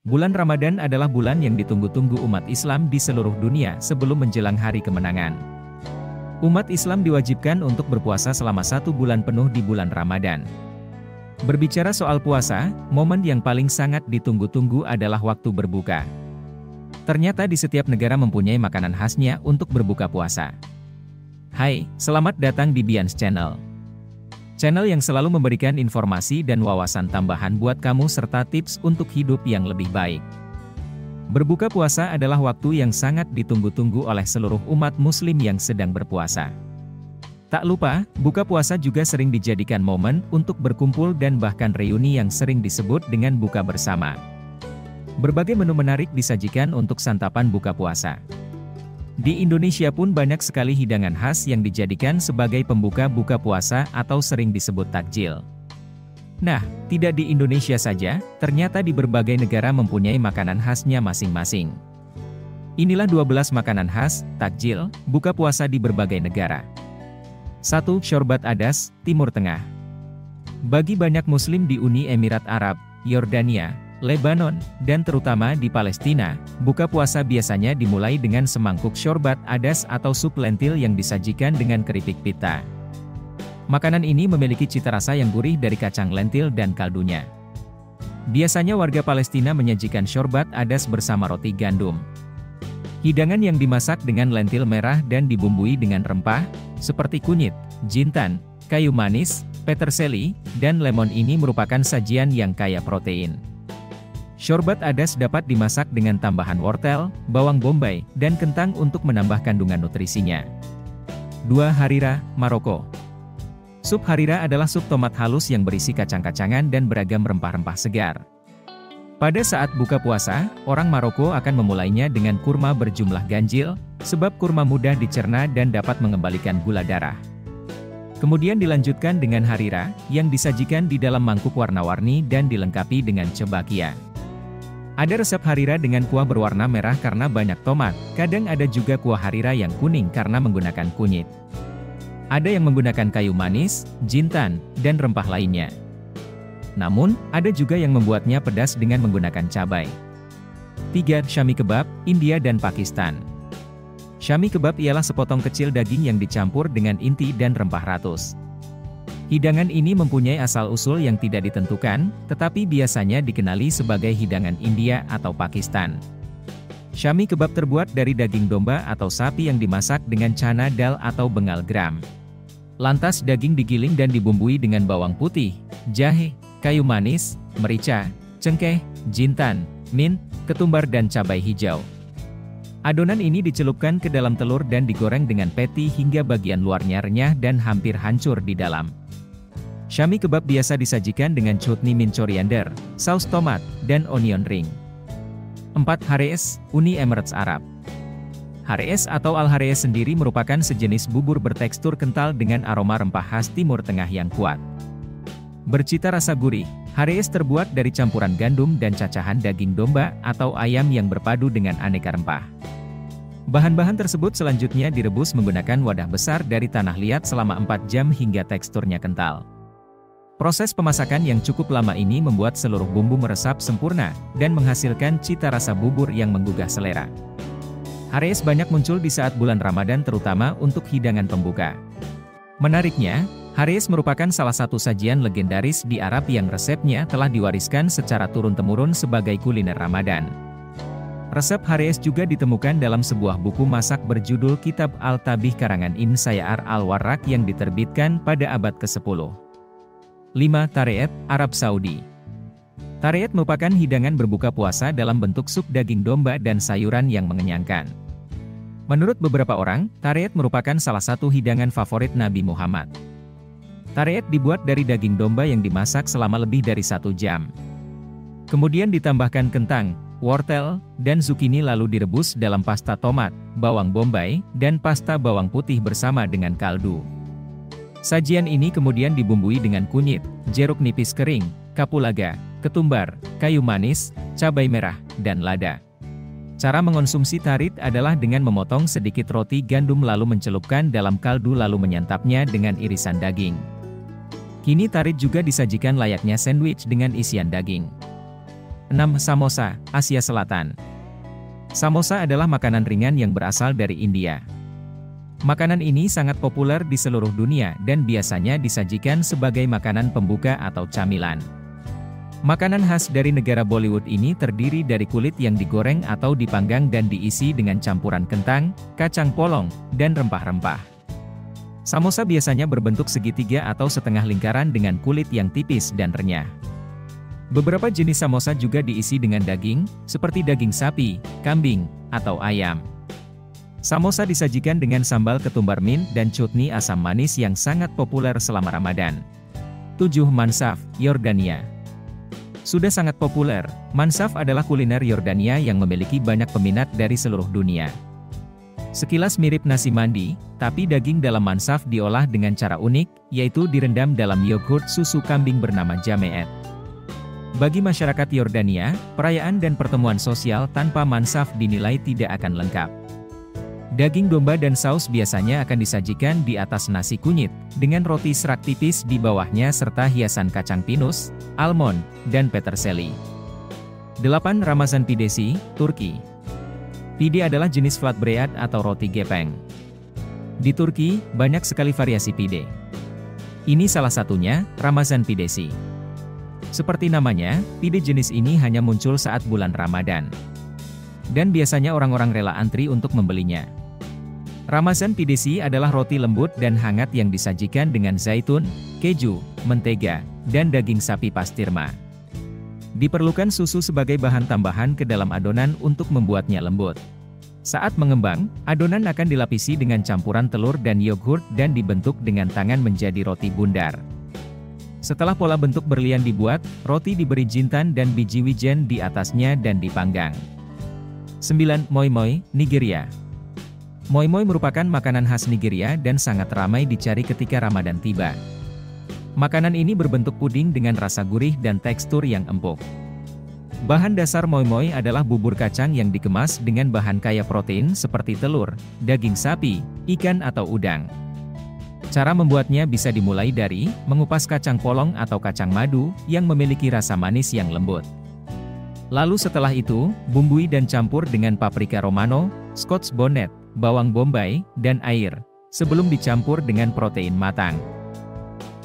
Bulan Ramadan adalah bulan yang ditunggu-tunggu umat Islam di seluruh dunia sebelum menjelang hari kemenangan. Umat Islam diwajibkan untuk berpuasa selama 1 bulan penuh di bulan Ramadan. Berbicara soal puasa, momen yang paling sangat ditunggu-tunggu adalah waktu berbuka. Ternyata di setiap negara mempunyai makanan khasnya untuk berbuka puasa. Hai, selamat datang di Bians Channel. Channel yang selalu memberikan informasi dan wawasan tambahan buat kamu serta tips untuk hidup yang lebih baik. Berbuka puasa adalah waktu yang sangat ditunggu-tunggu oleh seluruh umat muslim yang sedang berpuasa. Tak lupa, buka puasa juga sering dijadikan momen untuk berkumpul dan bahkan reuni yang sering disebut dengan buka bersama. Berbagai menu menarik disajikan untuk santapan buka puasa. Di Indonesia pun banyak sekali hidangan khas yang dijadikan sebagai pembuka buka puasa atau sering disebut takjil. Nah, tidak di Indonesia saja, ternyata di berbagai negara mempunyai makanan khasnya masing-masing. Inilah 12 makanan khas, takjil, buka puasa di berbagai negara. 1. Syorbat Adas, Timur Tengah. Bagi banyak muslim di Uni Emirat Arab, Yordania, Lebanon, dan terutama di Palestina, buka puasa biasanya dimulai dengan semangkuk syorbat adas atau sup lentil yang disajikan dengan keripik pita. Makanan ini memiliki cita rasa yang gurih dari kacang lentil dan kaldunya. Biasanya warga Palestina menyajikan syorbat adas bersama roti gandum. Hidangan yang dimasak dengan lentil merah dan dibumbui dengan rempah, seperti kunyit, jintan, kayu manis, peterseli, dan lemon ini merupakan sajian yang kaya protein. Syorbat adas dapat dimasak dengan tambahan wortel, bawang bombay, dan kentang untuk menambah kandungan nutrisinya. 2. Harira, Maroko. Sup harira adalah sup tomat halus yang berisi kacang-kacangan dan beragam rempah-rempah segar. Pada saat buka puasa, orang Maroko akan memulainya dengan kurma berjumlah ganjil, sebab kurma mudah dicerna dan dapat mengembalikan gula darah. Kemudian dilanjutkan dengan harira, yang disajikan di dalam mangkuk warna-warni dan dilengkapi dengan cebakia. Ada resep harira dengan kuah berwarna merah karena banyak tomat, kadang ada juga kuah harira yang kuning karena menggunakan kunyit. Ada yang menggunakan kayu manis, jintan, dan rempah lainnya. Namun, ada juga yang membuatnya pedas dengan menggunakan cabai. 3. Syami kebab, India dan Pakistan. Syami kebab ialah sepotong kecil daging yang dicampur dengan inti dan rempah ratus. Hidangan ini mempunyai asal-usul yang tidak ditentukan, tetapi biasanya dikenali sebagai hidangan India atau Pakistan. Syami kebab terbuat dari daging domba atau sapi yang dimasak dengan chana dal atau bengal gram. Lantas daging digiling dan dibumbui dengan bawang putih, jahe, kayu manis, merica, cengkeh, jintan, mint, ketumbar dan cabai hijau. Adonan ini dicelupkan ke dalam telur dan digoreng dengan patty hingga bagian luarnya renyah dan hampir hancur di dalam. Syami kebab biasa disajikan dengan chutney mint coriander, saus tomat, dan onion ring. 4. Harees, Uni Emirat Arab. Harees atau al-harees sendiri merupakan sejenis bubur bertekstur kental dengan aroma rempah khas Timur Tengah yang kuat. Bercita rasa gurih, harees terbuat dari campuran gandum dan cacahan daging domba atau ayam yang berpadu dengan aneka rempah. Bahan-bahan tersebut selanjutnya direbus menggunakan wadah besar dari tanah liat selama 4 jam hingga teksturnya kental. Proses pemasakan yang cukup lama ini membuat seluruh bumbu meresap sempurna, dan menghasilkan cita rasa bubur yang menggugah selera. Harees banyak muncul di saat bulan Ramadan terutama untuk hidangan pembuka. Menariknya, harees merupakan salah satu sajian legendaris di Arab yang resepnya telah diwariskan secara turun-temurun sebagai kuliner Ramadan. Resep harees juga ditemukan dalam sebuah buku masak berjudul Kitab Al-Tabih karangan Ibn Sayyar Al-Warraq yang diterbitkan pada abad ke-10. 5. Tareet, Arab Saudi. Tareet merupakan hidangan berbuka puasa dalam bentuk sup daging domba dan sayuran yang mengenyangkan. Menurut beberapa orang, tareet merupakan salah satu hidangan favorit Nabi Muhammad. Tareet dibuat dari daging domba yang dimasak selama lebih dari 1 jam. Kemudian ditambahkan kentang, wortel, dan zukini lalu direbus dalam pasta tomat, bawang bombay, dan pasta bawang putih bersama dengan kaldu. Sajian ini kemudian dibumbui dengan kunyit, jeruk nipis kering, kapulaga, ketumbar, kayu manis, cabai merah, dan lada. Cara mengonsumsi tarit adalah dengan memotong sedikit roti gandum lalu mencelupkan dalam kaldu lalu menyantapnya dengan irisan daging. Kini tarit juga disajikan layaknya sandwich dengan isian daging. 6. Samosa, Asia Selatan. Samosa adalah makanan ringan yang berasal dari India. Makanan ini sangat populer di seluruh dunia dan biasanya disajikan sebagai makanan pembuka atau camilan. Makanan khas dari negara Bollywood ini terdiri dari kulit yang digoreng atau dipanggang dan diisi dengan campuran kentang, kacang polong, dan rempah-rempah. Samosa biasanya berbentuk segitiga atau setengah lingkaran dengan kulit yang tipis dan renyah. Beberapa jenis samosa juga diisi dengan daging, seperti daging sapi, kambing, atau ayam. Samosa disajikan dengan sambal ketumbar mint dan chutney asam manis yang sangat populer selama Ramadan. 7. Mansaf, Yordania. Sudah sangat populer, mansaf adalah kuliner Yordania yang memiliki banyak peminat dari seluruh dunia. Sekilas mirip nasi mandi, tapi daging dalam mansaf diolah dengan cara unik, yaitu direndam dalam yogurt susu kambing bernama jameet. Bagi masyarakat Yordania, perayaan dan pertemuan sosial tanpa mansaf dinilai tidak akan lengkap. Daging domba dan saus biasanya akan disajikan di atas nasi kunyit, dengan roti serak tipis di bawahnya serta hiasan kacang pinus, almond, dan peterseli. 8. Ramazan pidesi, Turki. Pide adalah jenis flatbread atau roti gepeng. Di Turki, banyak sekali variasi pide. Ini salah satunya, Ramazan pidesi. Seperti namanya, pide jenis ini hanya muncul saat bulan Ramadan. Dan biasanya orang-orang rela antri untuk membelinya. Ramazan pidesi adalah roti lembut dan hangat yang disajikan dengan zaitun, keju, mentega, dan daging sapi pastirma. Diperlukan susu sebagai bahan tambahan ke dalam adonan untuk membuatnya lembut. Saat mengembang, adonan akan dilapisi dengan campuran telur dan yogurt dan dibentuk dengan tangan menjadi roti bundar. Setelah pola bentuk berlian dibuat, roti diberi jintan dan biji wijen di atasnya dan dipanggang. 9. Moi moi, Nigeria. Moi moi merupakan makanan khas Nigeria dan sangat ramai dicari ketika Ramadan tiba. Makanan ini berbentuk puding dengan rasa gurih dan tekstur yang empuk. Bahan dasar moi moi adalah bubur kacang yang dikemas dengan bahan kaya protein seperti telur, daging sapi, ikan atau udang. Cara membuatnya bisa dimulai dari mengupas kacang polong atau kacang madu yang memiliki rasa manis yang lembut. Lalu setelah itu, bumbui dan campur dengan paprika romano, scotch bonnet, bawang bombay, dan air, sebelum dicampur dengan protein matang.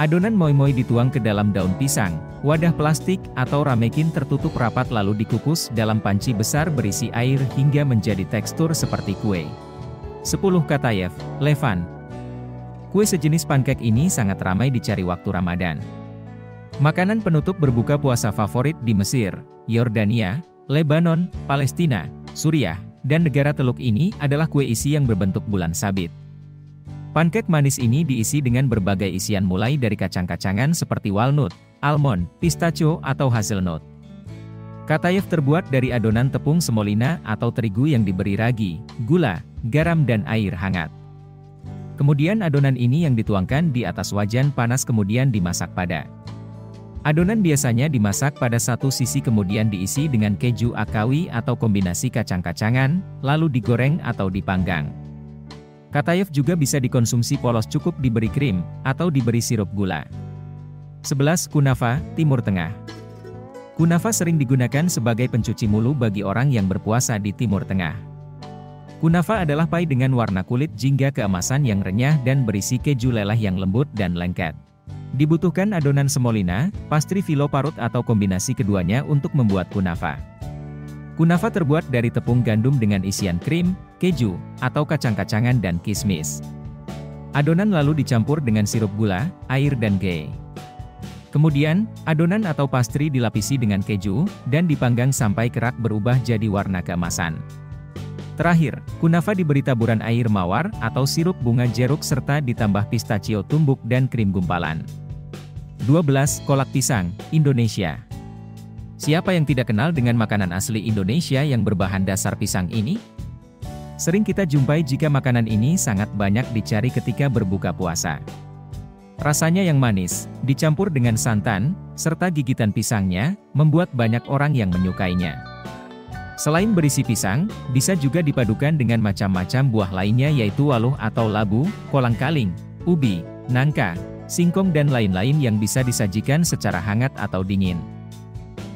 Adonan moi moi dituang ke dalam daun pisang, wadah plastik atau ramekin tertutup rapat lalu dikukus dalam panci besar berisi air hingga menjadi tekstur seperti kue. 10. Katayev, Levan. Kue sejenis pancake ini sangat ramai dicari waktu Ramadan. Makanan penutup berbuka puasa favorit di Mesir, Yordania, Lebanon, Palestina, Suriah, dan negara Teluk ini adalah kue isi yang berbentuk bulan sabit. Pancake manis ini diisi dengan berbagai isian mulai dari kacang-kacangan seperti walnut, almond, pistachio atau hazelnut. Katayev terbuat dari adonan tepung semolina atau terigu yang diberi ragi, gula, garam dan air hangat. Kemudian adonan ini yang dituangkan di atas wajan panas kemudian dimasak pada. Adonan biasanya dimasak pada satu sisi kemudian diisi dengan keju akawi atau kombinasi kacang-kacangan, lalu digoreng atau dipanggang. Katayev juga bisa dikonsumsi polos cukup diberi krim, atau diberi sirup gula. 11. Kunafa, Timur Tengah. Kunafa sering digunakan sebagai pencuci mulut bagi orang yang berpuasa di Timur Tengah. Kunafa adalah pai dengan warna kulit jingga keemasan yang renyah dan berisi keju leleh yang lembut dan lengket. Dibutuhkan adonan semolina, pastry filo parut atau kombinasi keduanya untuk membuat kunafa. Kunafa terbuat dari tepung gandum dengan isian krim, keju, atau kacang-kacangan dan kismis. Adonan lalu dicampur dengan sirup gula, air dan ghee. Kemudian, adonan atau pastry dilapisi dengan keju, dan dipanggang sampai kerak berubah jadi warna keemasan. Terakhir, kunafa diberi taburan air mawar atau sirup bunga jeruk serta ditambah pistachio tumbuk dan krim gumpalan. 12. Kolak pisang, Indonesia. Siapa yang tidak kenal dengan makanan asli Indonesia yang berbahan dasar pisang ini? Sering kita jumpai jika makanan ini sangat banyak dicari ketika berbuka puasa. Rasanya yang manis, dicampur dengan santan, serta gigitan pisangnya, membuat banyak orang yang menyukainya. Selain berisi pisang, bisa juga dipadukan dengan macam-macam buah lainnya yaitu waluh atau labu, kolang-kaling, ubi, nangka, singkong dan lain-lain yang bisa disajikan secara hangat atau dingin.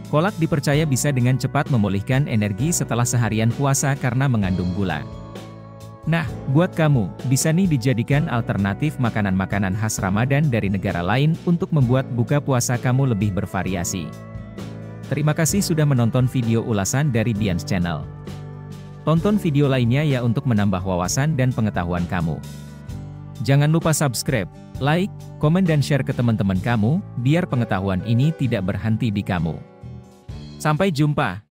Kolak dipercaya bisa dengan cepat memulihkan energi setelah seharian puasa karena mengandung gula. Nah, buat kamu, bisa nih dijadikan alternatif makanan-makanan khas Ramadan dari negara lain untuk membuat buka puasa kamu lebih bervariasi. Terima kasih sudah menonton video ulasan dari Dians Channel. Tonton video lainnya ya untuk menambah wawasan dan pengetahuan kamu. Jangan lupa subscribe, like, komen dan share ke teman-teman kamu, biar pengetahuan ini tidak berhenti di kamu. Sampai jumpa.